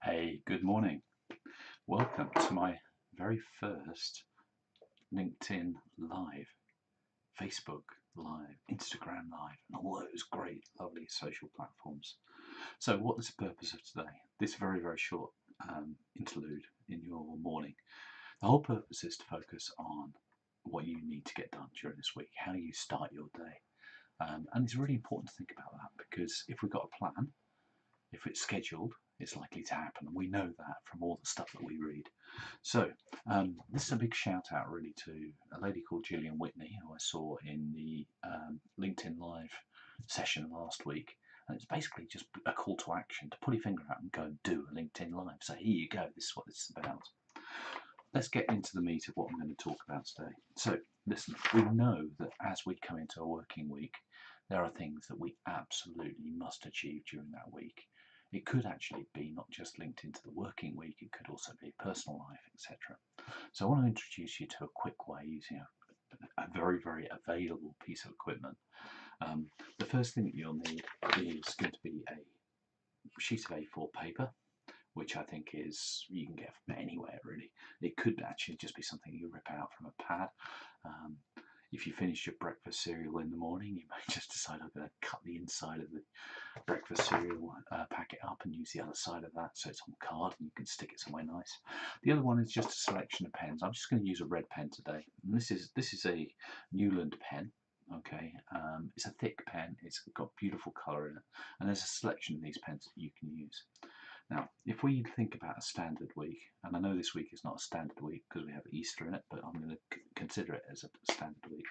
Hey, good morning. Welcome to my very first LinkedIn Live, Facebook Live, Instagram Live, and all those great, lovely social platforms. So, what is the purpose of today? This very, very short interlude in your morning. The whole purpose is to focus on what you need to get done during this week, how you start your day. And it's really important to think about that because if we've got a plan, if it's scheduled, it's likely to happen. And we know that from all the stuff that we read. So this is a big shout out really to a lady called Gillian Whitney, who I saw in the LinkedIn Live session last week. And it's basically just a call to action to pull your finger out and go and do a LinkedIn Live. So here you go, this is what this is about. Let's get into the meat of what I'm going to talk about today. So listen, we know that as we come into a working week, there are things that we absolutely must achieve during that week. It could actually be not just linked into the working week, it could also be personal life, etc. So I want to introduce you to a quick way using a very, very available piece of equipment. The first thing that you'll need is going to be a sheet of A4 paper, which I think is you can get from anywhere really. It could actually just be something you rip out from a pad. If you finish your breakfast cereal in the morning, you might just decide I'm going to cut the inside of the breakfast cereal packet up and use the other side of that so it's on card and you can stick it somewhere nice. The other one is just a selection of pens. I'm just going to use a red pen today. And this is a Newland pen. Okay, it's a thick pen. It's got beautiful colour in it, and there's a selection of these pens that you can use. Now, if we think about a standard week, and I know this week is not a standard week because we have Easter in it, but I'm going to consider it as a standard week.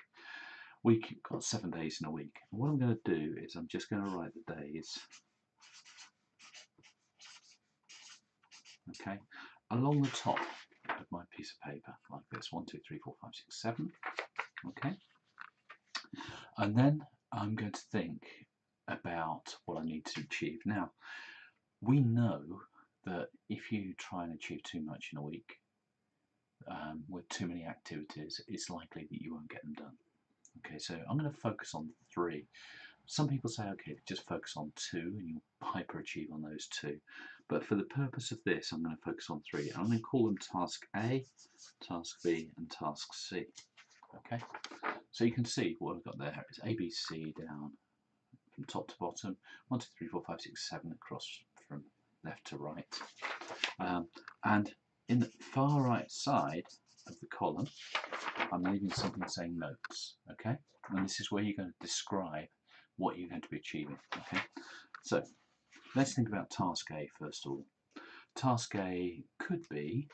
We've got 7 days in a week. And what I'm going to do is I'm just going to write the days, okay, along the top of my piece of paper, like this, 1, 2, 3, 4, 5, 6, 7, okay? And then I'm going to think about what I need to achieve. Now, we know that if you try and achieve too much in a week with too many activities, it's likely that you won't get them done. Okay, so I'm going to focus on 3. Some people say, okay, just focus on 2 and you'll hyperachieve on those 2. But for the purpose of this, I'm going to focus on 3. And I'm going to call them Task A, Task B, and Task C. Okay, so you can see what I've got there is A, B, C down from top to bottom, 1, 2, 3, 4, 5, 6, 7 across from left to right. And in the far right side of the column, I'm leaving something saying notes, okay? And this is where you're going to describe what you're going to be achieving, okay? So let's think about Task A first of all. Task A could be,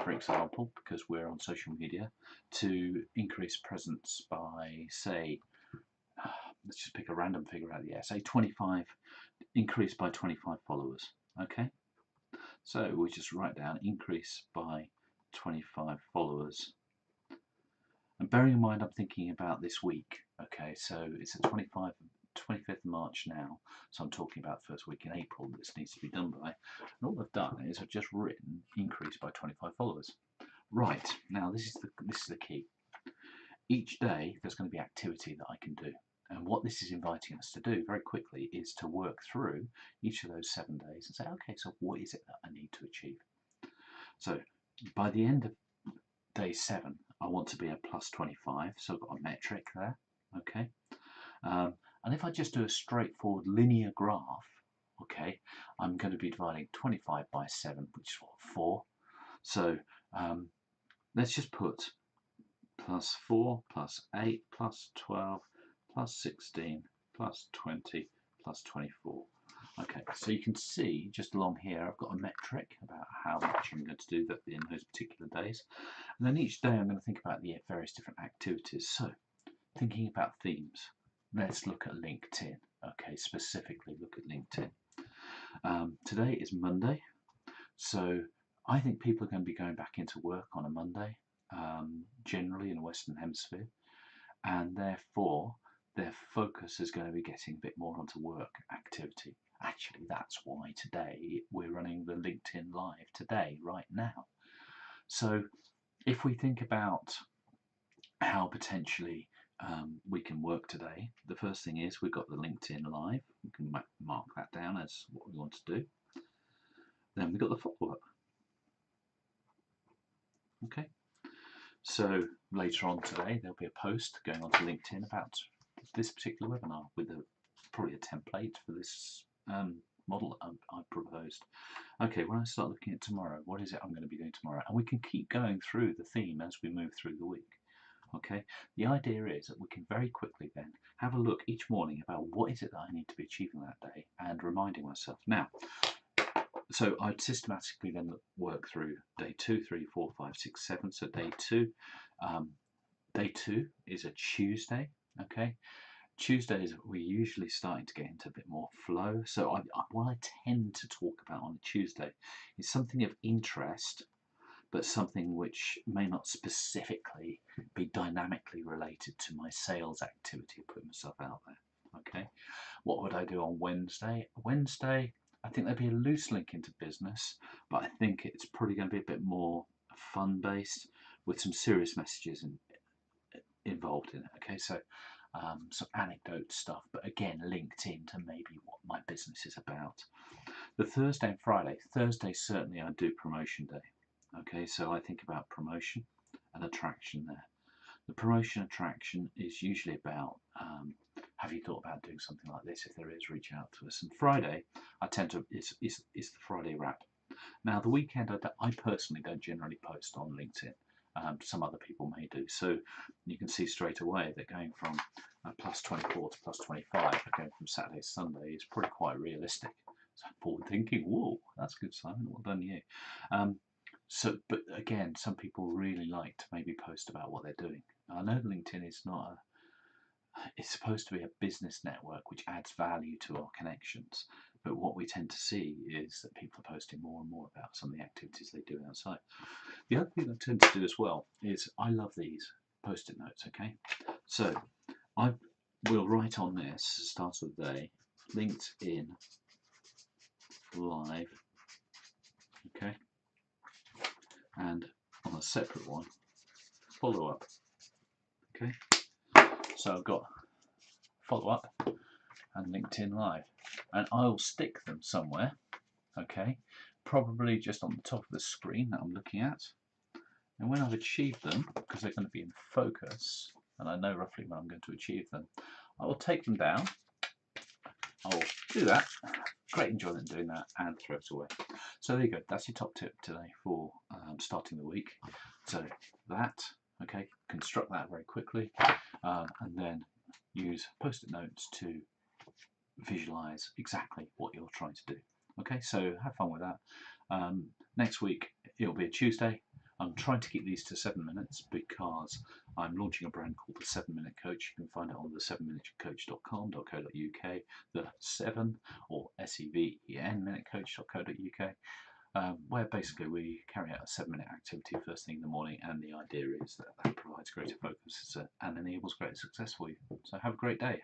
for example, because we're on social media, to increase presence by, say, let's just pick a random figure out of the air, say 25, increase by 25 followers, okay? So we just write down increase by 25 followers. And bearing in mind I'm thinking about this week, okay, so it's the 25th of March now, so I'm talking about first week in April that this needs to be done by. And all I've done is I've just written increase by 25 followers. Right, now this is the key. Each day there's going to be activity that I can do. And what this is inviting us to do very quickly is to work through each of those 7 days and say, okay, so what is it that I need to achieve? So by the end of day 7, I want to be a plus 25, so I've got a metric there, okay? And if I just do a straightforward linear graph, okay, I'm going to be dividing 25 by 7, which is what, 4? So let's just put plus 4, plus 8, plus 12, plus 16, plus 20, plus 24. Okay, so you can see just along here I've got a metric about how much I'm going to do that in those particular days. And then each day I'm going to think about the various different activities. So thinking about themes, let's look at LinkedIn. Okay, specifically look at LinkedIn. Today is Monday, so I think people are going to be going back into work on a Monday, generally in the Western Hemisphere, and therefore their focus is going to be getting a bit more onto work activity. Actually, that's why today we're running the LinkedIn Live today, right now. So if we think about how potentially we can work today, the first thing is we've got the LinkedIn Live. We can mark that down as what we want to do. Then we've got the follow-up. Okay, so later on today there'll be a post going onto LinkedIn about this particular webinar with probably a template for this model I proposed. Okay, when I start looking at tomorrow, what is it I'm going to be doing tomorrow? And we can keep going through the theme as we move through the week. Okay, the idea is that we can very quickly then have a look each morning about what is it that I need to be achieving that day and reminding myself. Now, so I'd systematically then work through day 2, 3, 4, 5, 6, 7. So day two is a Tuesday. Okay, Tuesdays we're usually starting to get into a bit more flow. So what I tend to talk about on a Tuesday is something of interest, but something which may not specifically be dynamically related to my sales activity, putting myself out there. Okay, what would I do on Wednesday? Wednesday, I think there'd be a loose link into business, but I think it's probably going to be a bit more fun based with some serious messages involved in it. Okay, so some anecdote stuff, but again linked into maybe what my business is about. The Thursday and Friday, Thursday certainly I do promotion day. Okay, so I think about promotion and attraction there. The promotion attraction is usually about have you thought about doing something like this? If there is, reach out to us. And Friday, I tend to is the Friday wrap. Now the weekend, I personally don't generally post on LinkedIn. Some other people may do. So you can see straight away that going from plus 24 to plus 25, going from Saturday to Sunday is probably quite realistic. So forward thinking, whoa, that's good, Simon. Well done, you. But again, some people really like to maybe post about what they're doing. I know LinkedIn is not it's supposed to be a business network which adds value to our connections. But what we tend to see is that people are posting more and more about some of the activities they do outside. The other thing I tend to do as well is I love these post-it notes, okay? So I will write on this, start of the day, LinkedIn live, okay? And on a separate one, follow up, okay? So I've got follow up and LinkedIn live, and I'll stick them somewhere, okay? Probably just on the top of the screen that I'm looking at. And when I've achieved them, because they're going to be in focus, and I know roughly when I'm going to achieve them, I will take them down. I'll do that. Great enjoyment doing that, and throw it away. So there you go. That's your top tip today for starting the week. So that, okay, construct that very quickly, and then use post-it notes to visualize exactly what you're trying to do. Okay, so have fun with that. Next week it'll be a Tuesday. I'm trying to keep these to 7 minutes because I'm launching a brand called the 7 Minute Coach. You can find it on the 7minutecoach.com.co.uk, the 7 or SEVEN minutecoach.co.uk, where basically we carry out a 7-minute activity first thing in the morning, and the idea is that that provides greater focus and enables greater success for you. So have a great day.